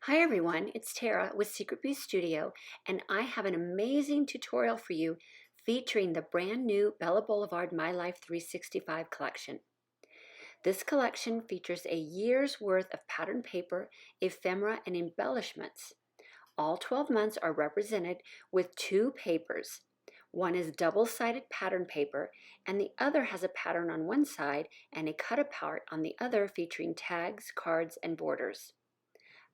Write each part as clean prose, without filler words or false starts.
Hi everyone, it's Tara with Secret Bee Studio, and I have an amazing tutorial for you featuring the brand new Bella Blvd My Life 365 collection. This collection features a year's worth of pattern paper, ephemera, and embellishments. All 12 months are represented with two papers. One is double-sided pattern paper, and the other has a pattern on one side and a cut-apart on the other featuring tags, cards, and borders.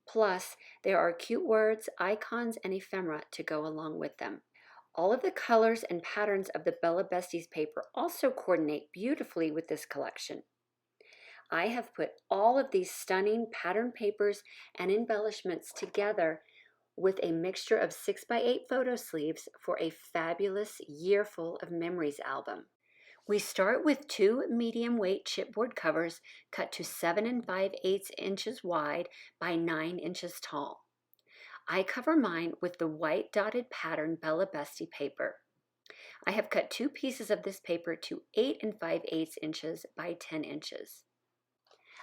Plus, there are cute words, icons, and ephemera to go along with them. All of the colors and patterns of the Bella Besties paper also coordinate beautifully with this collection. I have put all of these stunning pattern papers and embellishments together with a mixture of 6x8 photo sleeves for a fabulous year full of memories album. We start with two medium weight chipboard covers cut to 7 5/8 inches wide by 9 inches tall. I cover mine with the white dotted pattern Bella Bestie paper. I have cut two pieces of this paper to 8 5/8 inches by 10 inches.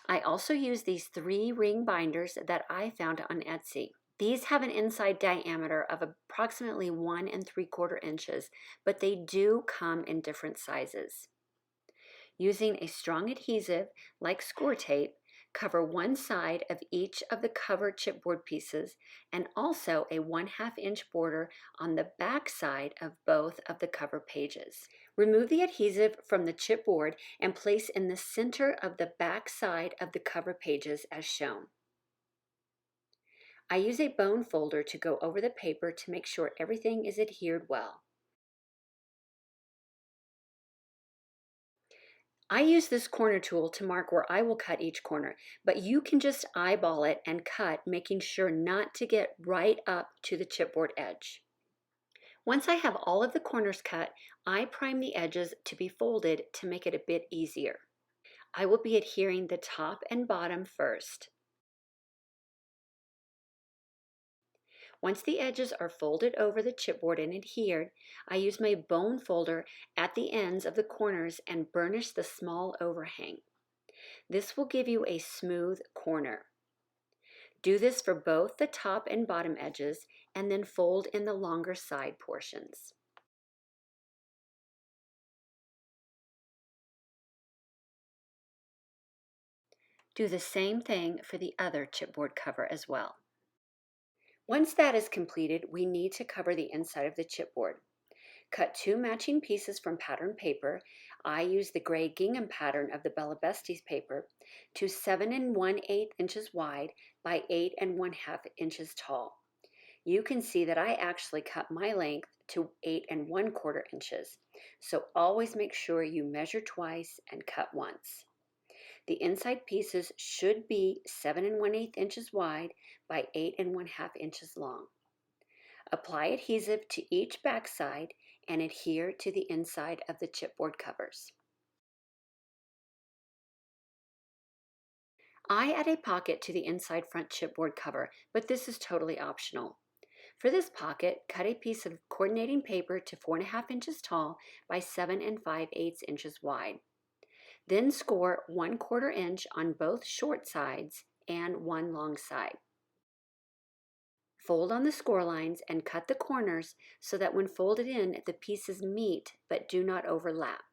I also use these 3 ring binders that I found on Etsy. These have an inside diameter of approximately 1 3/4 inches, but they do come in different sizes. Using a strong adhesive like score tape, cover one side of each of the covered chipboard pieces and also a 1/2 inch border on the back side of both of the cover pages. Remove the adhesive from the chipboard and place in the center of the back side of the cover pages as shown. I use a bone folder to go over the paper to make sure everything is adhered well. I use this corner tool to mark where I will cut each corner, but you can just eyeball it and cut, making sure not to get right up to the chipboard edge. Once I have all of the corners cut, I prime the edges to be folded to make it a bit easier. I will be adhering the top and bottom first. Once the edges are folded over the chipboard and adhered, I use my bone folder at the ends of the corners and burnish the small overhang. This will give you a smooth corner. Do this for both the top and bottom edges and then fold in the longer side portions. Do the same thing for the other chipboard cover as well. Once that is completed, we need to cover the inside of the chipboard. Cut two matching pieces from pattern paper. I use the gray gingham pattern of the Bella Besties paper to 7 1/8 inches wide by 8 1/2 inches tall. You can see that I actually cut my length to 8 1/4 inches, so always make sure you measure twice and cut once. The inside pieces should be 7 1/8 inches wide by 8 1/2 inches long. Apply adhesive to each backside and adhere to the inside of the chipboard covers. I add a pocket to the inside front chipboard cover, but this is totally optional. For this pocket, cut a piece of coordinating paper to 4 1/2 inches tall by 7 5/8 inches wide. Then score 1/4 inch on both short sides and one long side. Fold on the score lines and cut the corners so that when folded in, the pieces meet but do not overlap.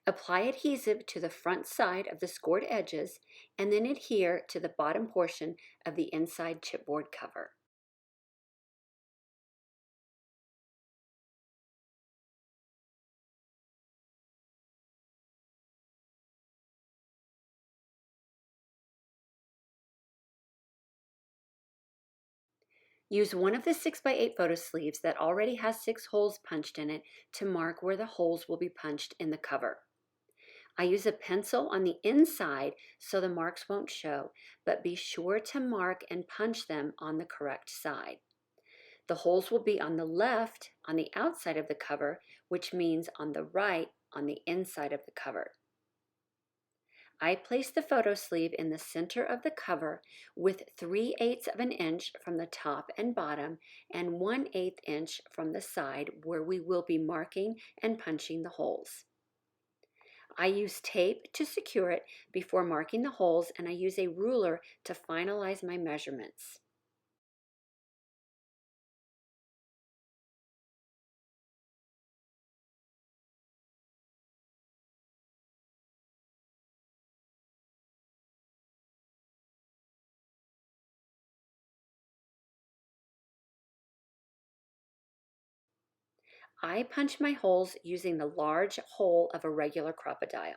Apply adhesive to the front side of the scored edges and then adhere to the bottom portion of the inside chipboard cover. Use one of the 6x8 photo sleeves that already has 6 holes punched in it to mark where the holes will be punched in the cover. I use a pencil on the inside so the marks won't show, but be sure to mark and punch them on the correct side. The holes will be on the left on the outside of the cover, which means on the right on the inside of the cover. I place the photo sleeve in the center of the cover with 3/8 of an inch from the top and bottom and 1/8 inch from the side where we will be marking and punching the holes. I use tape to secure it before marking the holes, and I use a ruler to finalize my measurements. I punch my holes using the large hole of a regular crocodile.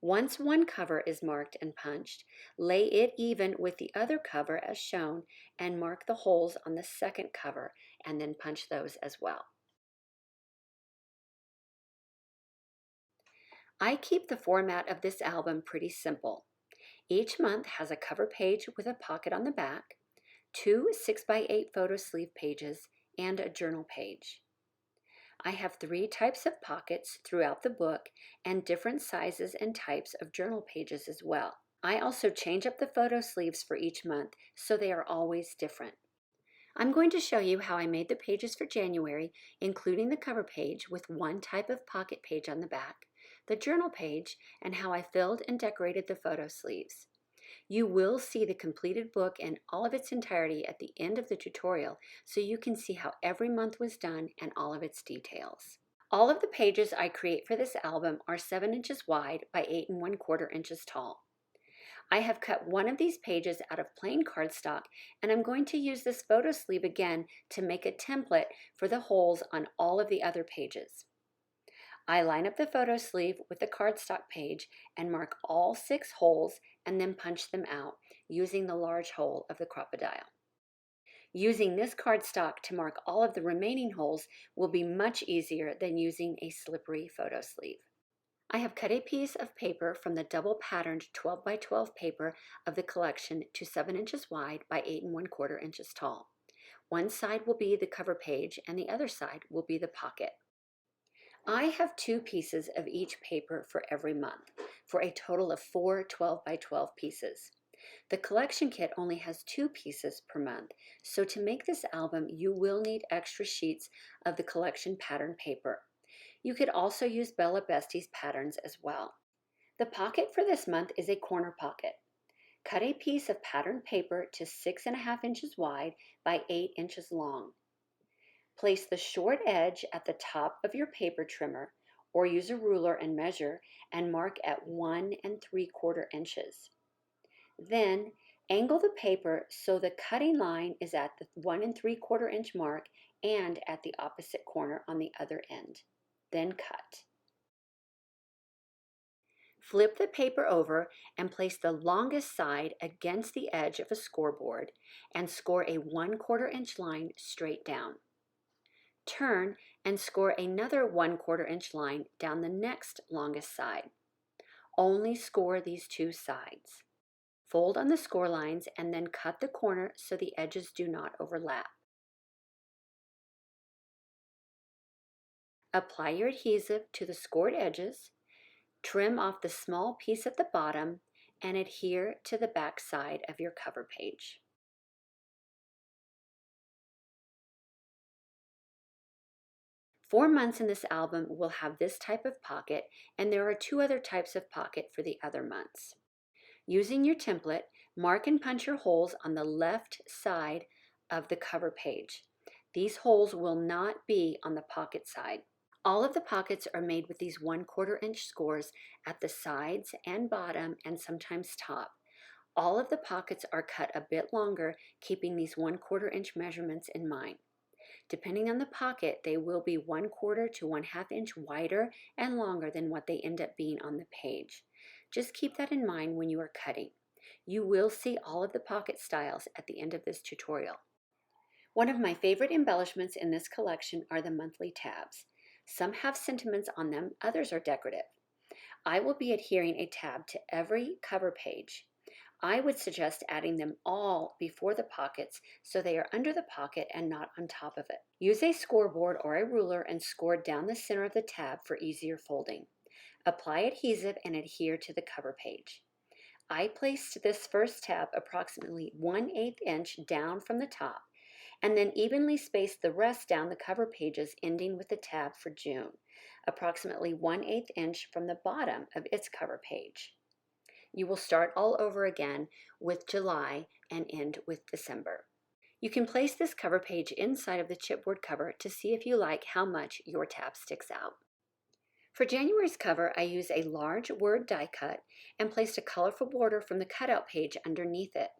Once one cover is marked and punched, lay it even with the other cover as shown and mark the holes on the second cover and then punch those as well. I keep the format of this album pretty simple. Each month has a cover page with a pocket on the back, two 6x8 photo sleeve pages, and a journal page. I have 3 types of pockets throughout the book and different sizes and types of journal pages as well. I also change up the photo sleeves for each month, so they are always different. I'm going to show you how I made the pages for January, including the cover page with one type of pocket page on the back, the journal page, and how I filled and decorated the photo sleeves. You will see the completed book in all of its entirety at the end of the tutorial, so you can see how every month was done and all of its details. All of the pages I create for this album are 7 inches wide by 8 1/4 inches tall. I have cut one of these pages out of plain cardstock, and I'm going to use this photo sleeve again to make a template for the holes on all of the other pages. I line up the photo sleeve with the cardstock page and mark all 6 holes and then punch them out using the large hole of the crocodile. Using this cardstock to mark all of the remaining holes will be much easier than using a slippery photo sleeve. I have cut a piece of paper from the double patterned 12 by 12 paper of the collection to 7 inches wide by 8 1/4 inches tall. One side will be the cover page and the other side will be the pocket. I have 2 pieces of each paper for every month, for a total of 4 12 by 12 pieces. The collection kit only has 2 pieces per month, so to make this album you will need extra sheets of the collection pattern paper. You could also use Bella Blvd's patterns as well. The pocket for this month is a corner pocket. Cut a piece of patterned paper to 6.5 inches wide by 8 inches long. Place the short edge at the top of your paper trimmer, or use a ruler and measure and mark at 1 3/4 inches. Then angle the paper so the cutting line is at the 1 3/4 inch mark and at the opposite corner on the other end. Then cut. Flip the paper over and place the longest side against the edge of a scoreboard and score a 1/4 inch line straight down. Turn and score another 1/4 inch line down the next longest side. Only score these 2 sides. Fold on the score lines and then cut the corner so the edges do not overlap. Apply your adhesive to the scored edges, trim off the small piece at the bottom, and adhere to the back side of your cover page. 4 months in this album will have this type of pocket, and there are 2 other types of pocket for the other months. Using your template, mark and punch your holes on the left side of the cover page. These holes will not be on the pocket side. All of the pockets are made with these 1/4 inch scores at the sides and bottom and sometimes top. All of the pockets are cut a bit longer, keeping these 1/4 inch measurements in mind. Depending on the pocket, they will be 1/4 to 1/2 inch wider and longer than what they end up being on the page. Just keep that in mind when you are cutting. You will see all of the pocket styles at the end of this tutorial. One of my favorite embellishments in this collection are the monthly tabs. Some have sentiments on them, others are decorative. I will be adhering a tab to every cover page. I would suggest adding them all before the pockets so they are under the pocket and not on top of it. Use a scoreboard or a ruler and score down the center of the tab for easier folding. Apply adhesive and adhere to the cover page. I placed this first tab approximately 1/8 inch down from the top and then evenly space the rest down the cover pages, ending with the tab for June, approximately 1/8 inch from the bottom of its cover page. You will start all over again with July and end with December. You can place this cover page inside of the chipboard cover to see if you like how much your tab sticks out. For January's cover, I used a large word die cut and placed a colorful border from the cutout page underneath it.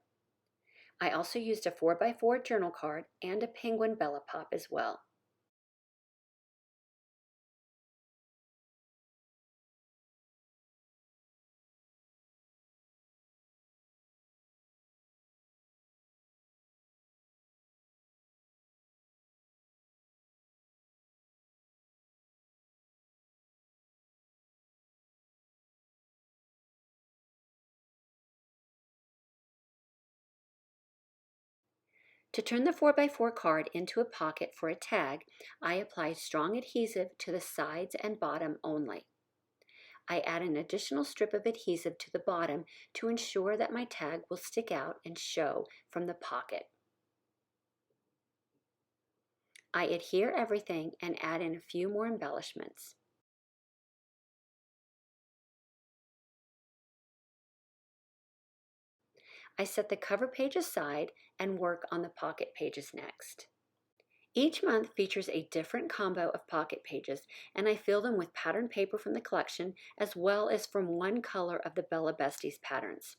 I also used a 4x4 journal card and a penguin Bella Pop as well. To turn the 4x4 card into a pocket for a tag, I apply strong adhesive to the sides and bottom only. I add an additional strip of adhesive to the bottom to ensure that my tag will stick out and show from the pocket. I adhere everything and add in a few more embellishments. I set the cover page aside and work on the pocket pages next. Each month features a different combo of pocket pages, and I fill them with pattern paper from the collection as well as from one color of the Bella Besties patterns.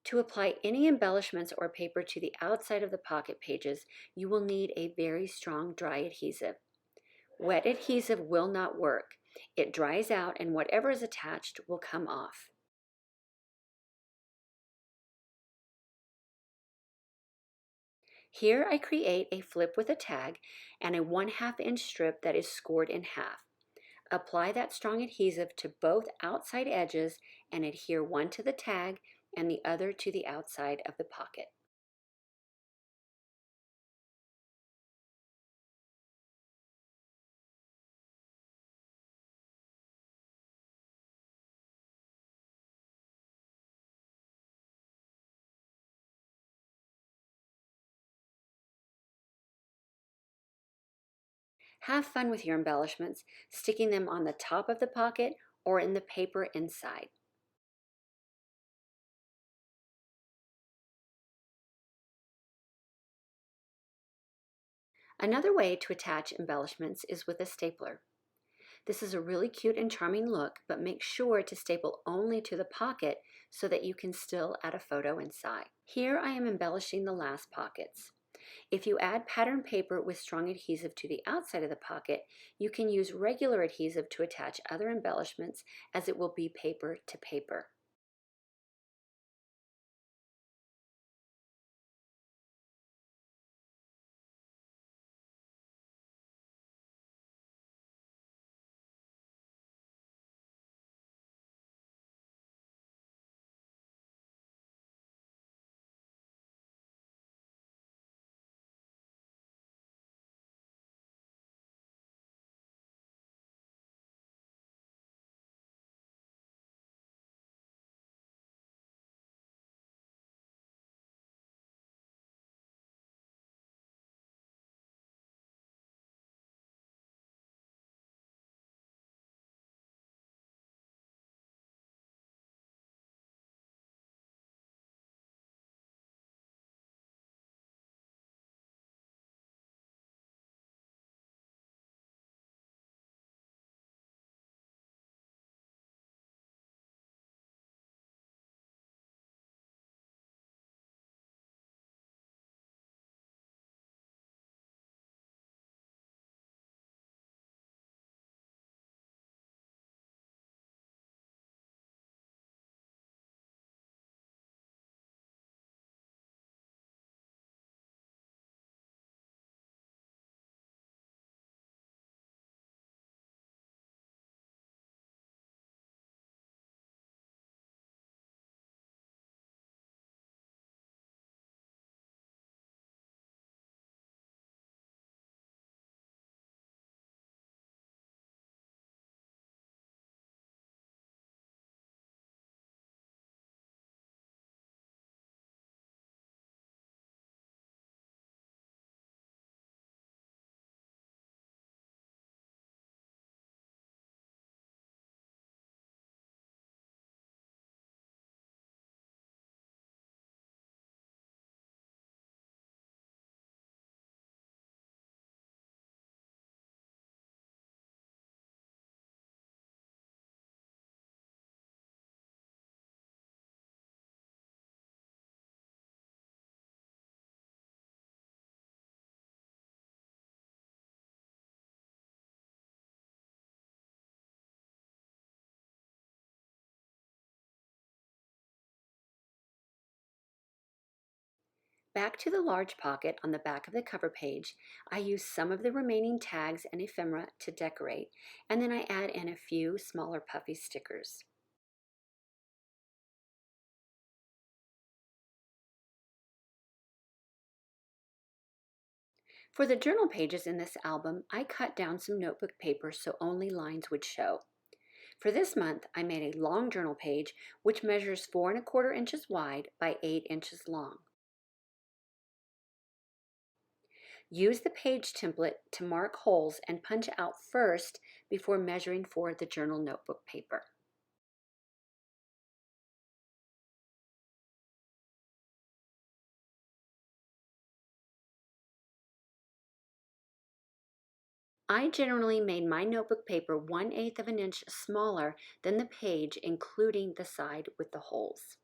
To apply any embellishments or paper to the outside of the pocket pages, you will need a very strong dry adhesive. Wet adhesive will not work. It dries out and whatever is attached will come off. Here I create a flip with a tag and a 1/2 inch strip that is scored in half. Apply that strong adhesive to both outside edges and adhere one to the tag and the other to the outside of the pocket. Have fun with your embellishments, sticking them on the top of the pocket or in the paper inside. Another way to attach embellishments is with a stapler. This is a really cute and charming look, but make sure to staple only to the pocket so that you can still add a photo inside. Here I am embellishing the last pockets. If you add pattern paper with strong adhesive to the outside of the pocket, you can use regular adhesive to attach other embellishments as it will be paper to paper. Back to the large pocket on the back of the cover page, I use some of the remaining tags and ephemera to decorate, and then I add in a few smaller puffy stickers. For the journal pages in this album, I cut down some notebook paper so only lines would show. For this month, I made a long journal page which measures 4¼ inches wide by 8 inches long. Use the page template to mark holes and punch out first before measuring for the journal notebook paper. I generally made my notebook paper 1/8 of an inch smaller than the page, including the side with the holes.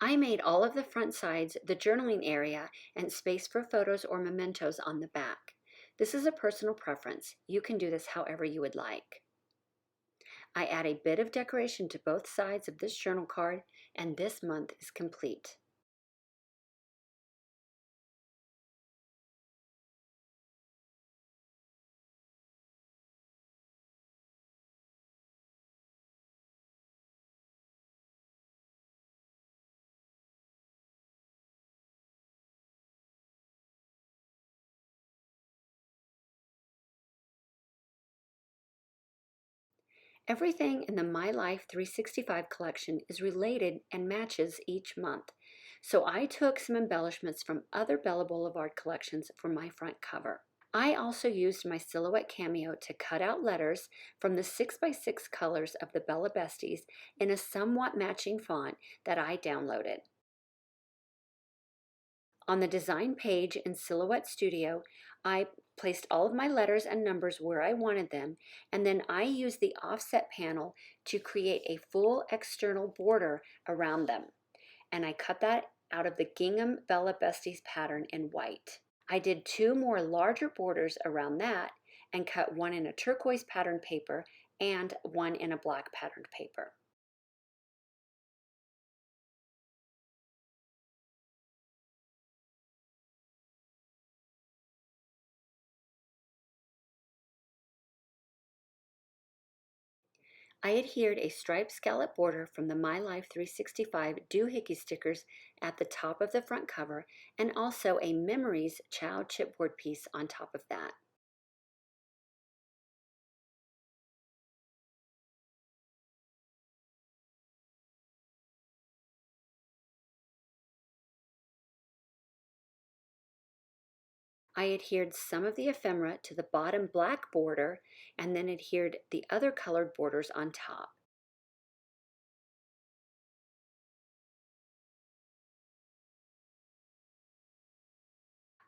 I made all of the front sides the journaling area and space for photos or mementos on the back. This is a personal preference. You can do this however you would like. I add a bit of decoration to both sides of this journal card, and this month is complete. Everything in the My Life 365 collection is related and matches each month. So I took some embellishments from other Bella Boulevard collections for my front cover. I also used my Silhouette Cameo to cut out letters from the 6x6 colors of the Bella Besties in a somewhat matching font that I downloaded. On the design page in Silhouette Studio, I placed all of my letters and numbers where I wanted them, and then I used the offset panel to create a full external border around them. And I cut that out of the Gingham Bella Besties pattern in white. I did 2 more larger borders around that and cut one in a turquoise pattern paper and one in a black patterned paper. I adhered a striped scallop border from the My Life 365 doohickey stickers at the top of the front cover, and also a Memories Chow chipboard piece on top of that. I adhered some of the ephemera to the bottom black border and then adhered the other colored borders on top.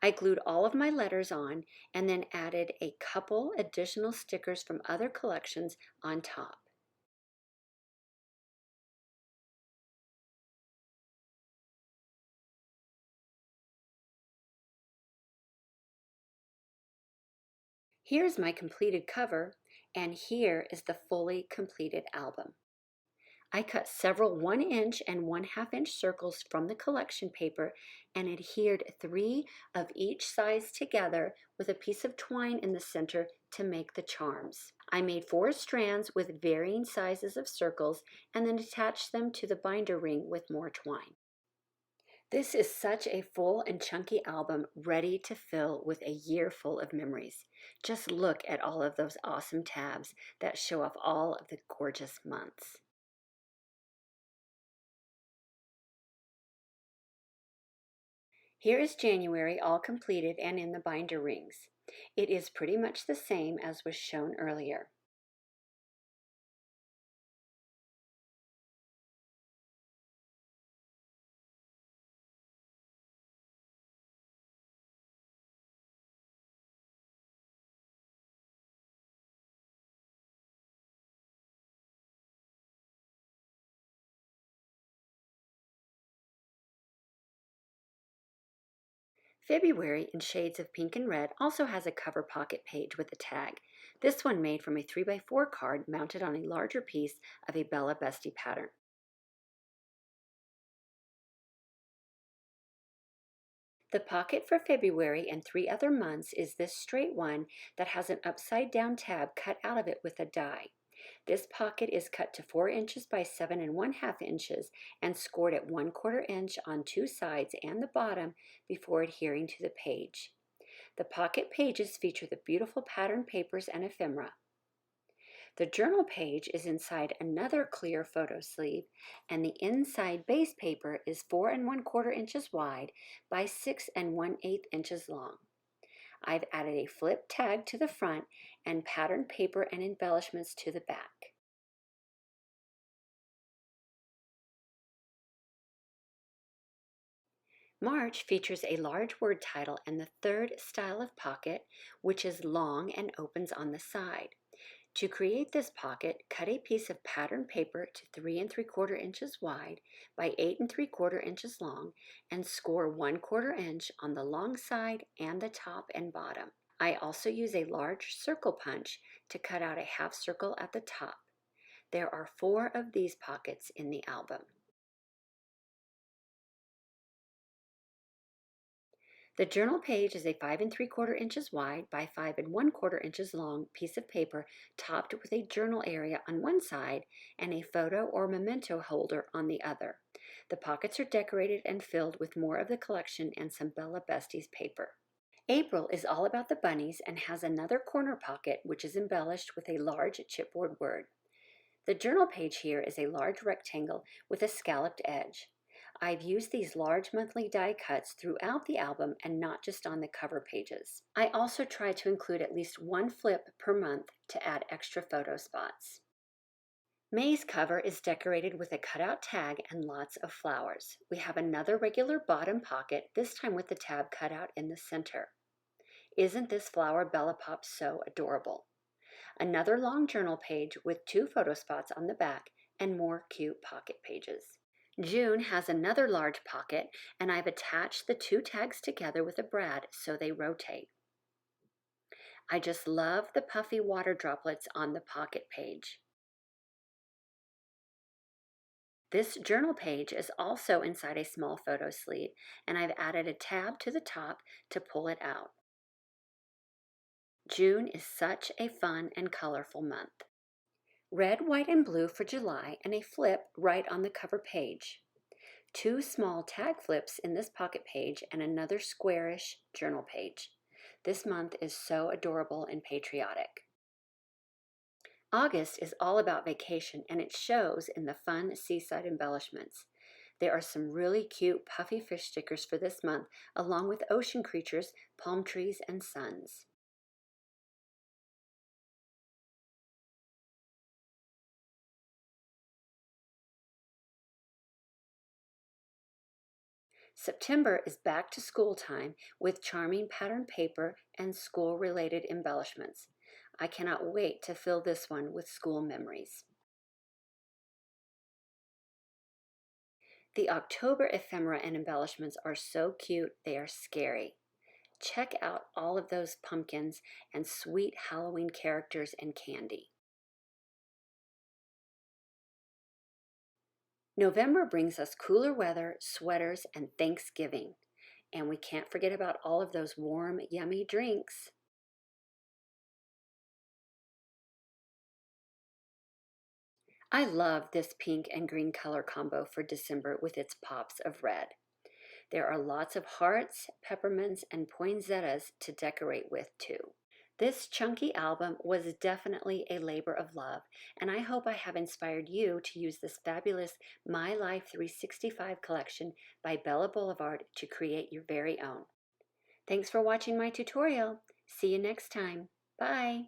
I glued all of my letters on and then added a couple additional stickers from other collections on top. Here's my completed cover, and here is the fully completed album. I cut several 1 inch and 1/2 inch circles from the collection paper and adhered 3 of each size together with a piece of twine in the center to make the charms. I made 4 strands with varying sizes of circles and then attached them to the binder ring with more twine. This is such a full and chunky album ready to fill with a year full of memories. Just look at all of those awesome tabs that show off all of the gorgeous months. Here is January all completed and in the binder rings. It is pretty much the same as was shown earlier. February in shades of pink and red also has a cover pocket page with a tag. This one made from a 3x4 card mounted on a larger piece of a Bella Blvd pattern. The pocket for February and 3 other months is this straight one that has an upside down tab cut out of it with a die. This pocket is cut to 4 inches by 7 1/2 inches and scored at 1/4 inch on 2 sides and the bottom before adhering to the page. The pocket pages feature the beautiful pattern papers and ephemera. The journal page is inside another clear photo sleeve, and the inside base paper is 4 1/4 inches wide by 6 1/8 inches long. I've added a flip tag to the front and patterned paper and embellishments to the back. March features a large word title and the third style of pocket, which is long and opens on the side. To create this pocket, cut a piece of patterned paper to 3 3/4 inches wide by 8 3/4 inches long and score 1/4 inch on the long side and the top and bottom. I also use a large circle punch to cut out a half circle at the top. There are 4 of these pockets in the album. The journal page is a 5 3/4 inches wide by 5 1/4 inches long piece of paper topped with a journal area on one side and a photo or memento holder on the other. The pockets are decorated and filled with more of the collection and some Bella Blvd paper. April is all about the bunnies and has another corner pocket which is embellished with a large chipboard word. The journal page here is a large rectangle with a scalloped edge. I've used these large monthly die cuts throughout the album and not just on the cover pages. I also try to include at least one flip per month to add extra photo spots. May's cover is decorated with a cutout tag and lots of flowers. We have another regular bottom pocket, this time with the tab cut out in the center. Isn't this flower Bella Pop so adorable? Another long journal page with 2 photo spots on the back and more cute pocket pages. June has another large pocket, and I've attached the 2 tags together with a brad so they rotate. I just love the puffy water droplets on the pocket page. This journal page is also inside a small photo sleeve, and I've added a tab to the top to pull it out. June is such a fun and colorful month. Red, white, and blue for July, and a flip right on the cover page. 2 small tag flips in this pocket page and another squarish journal page. This month is so adorable and patriotic. August is all about vacation, and it shows in the fun seaside embellishments. There are some really cute puffy fish stickers for this month, along with ocean creatures, palm trees, and suns. September is back to school time with charming pattern paper and school-related embellishments. I cannot wait to fill this one with school memories. The October ephemera and embellishments are so cute, they are scary. Check out all of those pumpkins and sweet Halloween characters and candy. November brings us cooler weather, sweaters, and Thanksgiving. And we can't forget about all of those warm, yummy drinks. I love this pink and green color combo for December with its pops of red. There are lots of hearts, peppermints, and poinsettias to decorate with too. This chunky album was definitely a labor of love, and I hope I have inspired you to use this fabulous My Life 365 collection by Bella Blvd to create your very own. Thanks for watching my tutorial. See you next time. Bye.